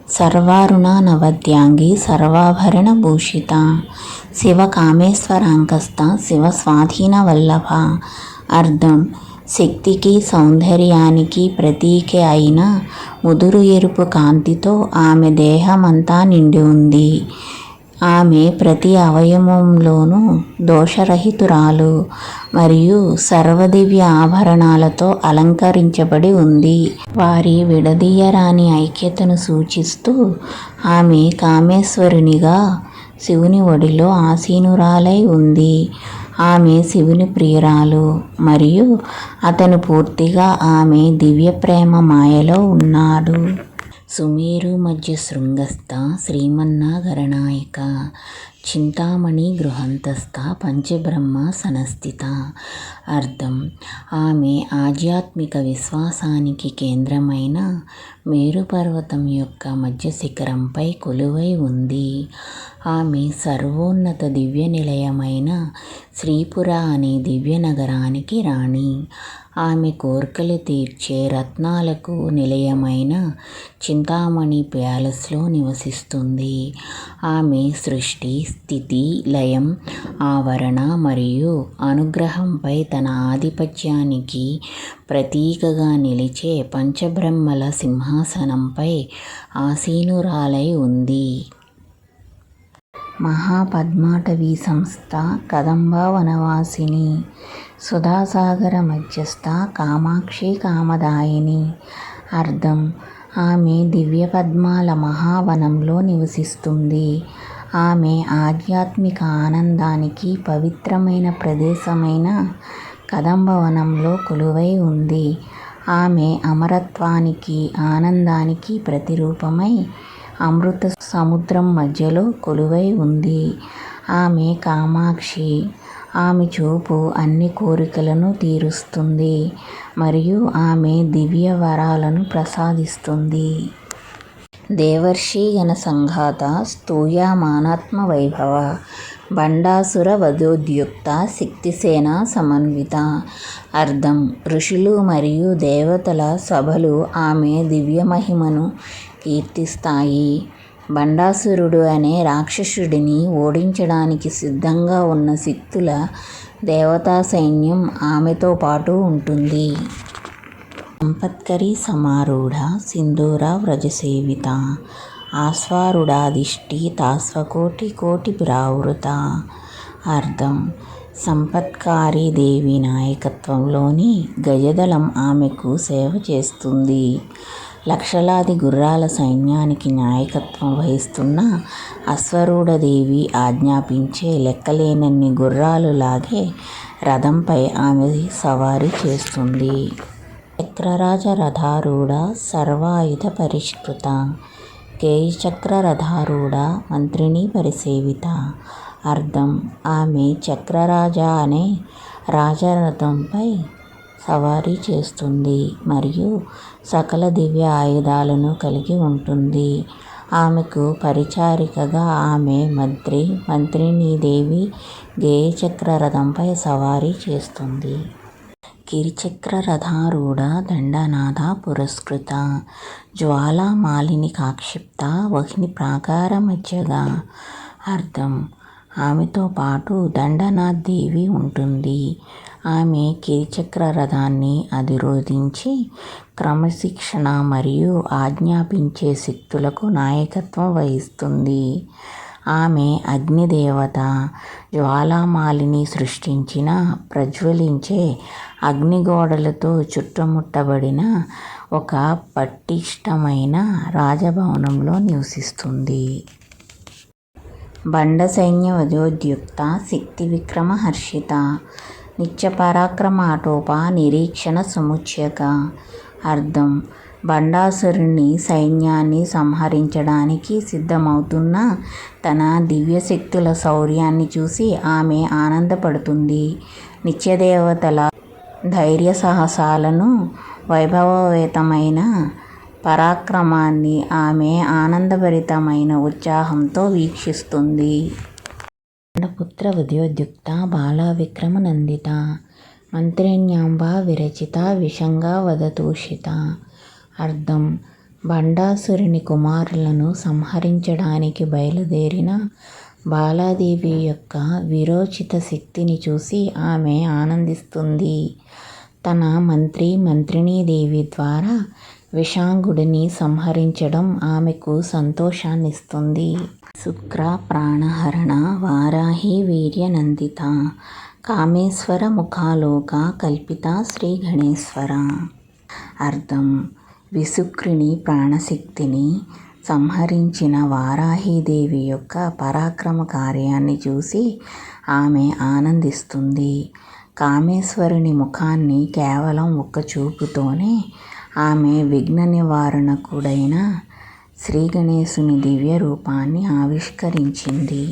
సర్వారుణ నవద్యాంగి సర్వాభరణ భూషిత శివ కామేశ్వరాంకస్త శివ స్వాధీన వల్లభ. అర్థం: శక్తికి సౌందర్యానికి ప్రతీక అయిన ముదురు ఎరుపు కాంతితో ఆమె దేహమంతా నిండి ఉంది. ఆమె ప్రతి అవయవంలోనూ దోషరహితురాలు మరియు సర్వదివ్య ఆభరణాలతో అలంకరించబడి ఉంది. వారి విడదీయరాని ఐక్యతను సూచిస్తూ ఆమె కామేశ్వరునిగా శివుని ఒడిలో ఆసీనురాలై ఉంది. ఆమె శివుని ప్రియురాలు మరియు అతను పూర్తిగా ఆమె దివ్య ప్రేమ మాయలో ఉన్నాడు. సుమేరు మధ్య శృంగస్థ శ్రీమన్నాగరనాయక చింతామణి గృహంతస్థ పంచబ్రహ్మ సనస్థిత. అర్థం: ఆమె ఆధ్యాత్మిక విశ్వాసానికి కేంద్రమైన మేరుపర్వతం యొక్క మధ్య శిఖరంపై కొలువై ఉంది. ఆమె సర్వోన్నత దివ్య నిలయమైన శ్రీపుర అనే దివ్య నగరానికి రాణి. ఆమె కోర్కెలు తీర్చే రత్నాలకు నిలయమైన చింతామణి ప్యాలెస్లో నివసిస్తుంది. ఆమె సృష్టి, స్థితి, లయం, ఆవరణ మరియు అనుగ్రహంపై తన ఆధిపత్యానికి ప్రతీకగా నిలిచే పంచబ్రహ్మల సింహాసనంపై ఆసీనురాలై ఉంది. మహాపద్మాటవీ సంస్థ కదంబ వనవాసిని సుధాసాగర మధ్యస్థ కామాక్షి కామదాయిని. అర్థం: ఆమె దివ్య పద్మాల మహావనంలో నివసిస్తుంది. ఆమె ఆధ్యాత్మిక ఆనందానికి పవిత్రమైన ప్రదేశమైన కదంబవనంలో కొలువై ఉంది. ఆమె అమరత్వానికి, ఆనందానికి ప్రతిరూపమై అమృత సముద్రం మధ్యలో కొలువై ఉంది. ఆమె కామాక్షి. ఆమె చూపు అన్ని కోరికలను తీరుస్తుంది మరియు ఆమె దివ్య వరాలను ప్రసాదిస్తుంది. దేవర్షి గణ సంఘాత స్తూయమానాత్మ వైభవ బండాసుర వధోద్యుక్త శక్తిసేన సమన్విత. అర్థం: ఋషులు మరియు దేవతల సభలు ఆమె దివ్య మహిమను కీర్తిస్తాయి. బండాసురుడు అనే రాక్షసుడిని ఓడించడానికి సిద్ధంగా ఉన్న శక్తుల దేవతా సైన్యం ఆమెతో పాటు ఉంటుంది. సంపత్కరీ సమారూఢ సింధూర వ్రజసేవిత ఆస్వారుఢాదిష్టి తాస్వకోటి కోటి ప్రావృత. అర్థం: సంపత్కారి దేవి నాయకత్వంలోని గజదళం ఆమెకు సేవ చేస్తుంది. లక్షలాది గుర్రాల సైన్యానికి నాయకత్వం వహిస్తున్న అశ్వరూఢదేవి ఆజ్ఞాపించే లెక్కలేనన్ని గుర్రాలు లాగే రథంపై ఆమె సవారీ చేస్తుంది. చక్రరాజ రథారూఢ సర్వాయుధ పరిష్కృత కేయచక్రరథారూఢ మంత్రిణీ పరిసేవిత. అర్థం: ఆమె చక్రరాజ అనే రాజరథంపై సవారీ చేస్తుంది మరియు సకల దివ్య ఆయుధాలను కలిగి ఉంటుంది. ఆమెకు పరిచారికగా ఆమె మంత్రిణీదేవి గేయచక్ర రథంపై సవారీ చేస్తుంది. గిరిచక్రరథారూఢ దండనాథ పురస్కృత జ్వాలామాలిని కాక్షిప్త వహ్ని ప్రాకార మధ్యగా. అర్థం: ఆమెతో పాటు దండనాథ్ దేవి ఉంటుంది. ఆమె గిరిచక్ర రథాన్ని అధిరోహించి క్రమశిక్షణ మరియు ఆజ్ఞాపించే శక్తులకు నాయకత్వం వహిస్తుంది. ఆమె అగ్నిదేవత. జ్వాలామాలిని సృష్టించిన ప్రజ్వలించే అగ్నిగోడలతో చుట్టుముట్టబడిన ఒక పటిష్టమైన రాజభవనంలో నివసిస్తుంది. బండసైన్య వధోద్యుక్త శక్తి విక్రమ హర్షిత నిత్యపరాక్రమ అటోప నిరీక్షణ సముచ్యక. అర్థం: బండాసురుని సైన్యాన్ని సంహరించడానికి సిద్ధమవుతున్న తన దివ్యశక్తుల శౌర్యాన్ని చూసి ఆమె ఆనందపడుతుంది. నిత్యదేవతల ధైర్య సాహసాలను, వైభవోపేతమైన పరాక్రమాన్ని ఆమె ఆనందభరితమైన ఉత్సాహంతో వీక్షిస్తుంది. పుత్ర వధోద్యుక్త బాలా విక్రమ నందిత మంత్రిణ్యాంబ విరచిత విషంగా వదతూషిత. అర్థం: బండాసురుని కుమారులను సంహరించడానికి బయలుదేరిన బాలాదేవి యొక్క వీరోచిత శక్తిని చూసి ఆమె ఆనందిస్తుంది. తన మంత్రినీదేవి ద్వారా విషాంగుడిని సంహరించడం ఆమెకు సంతోషాన్నిస్తుంది. శుక్ర ప్రాణహరణ వారాహి వీర్యనందిత కామేశ్వర ముఖాలోక కల్పిత శ్రీ గణేశ్వర. అర్థం: విశుక్రుని ప్రాణశక్తిని సంహరించిన వారాహీదేవి యొక్క పరాక్రమ కార్యాన్ని చూసి ఆమె ఆనందిస్తుంది. కామేశ్వరుని ముఖాన్ని కేవలం ఒక్క చూపుతోనే ఆమె విఘ్న నివారణకుడైన శ్రీగణేశుని దివ్య రూపాన్ని ఆవిష్కరించింది.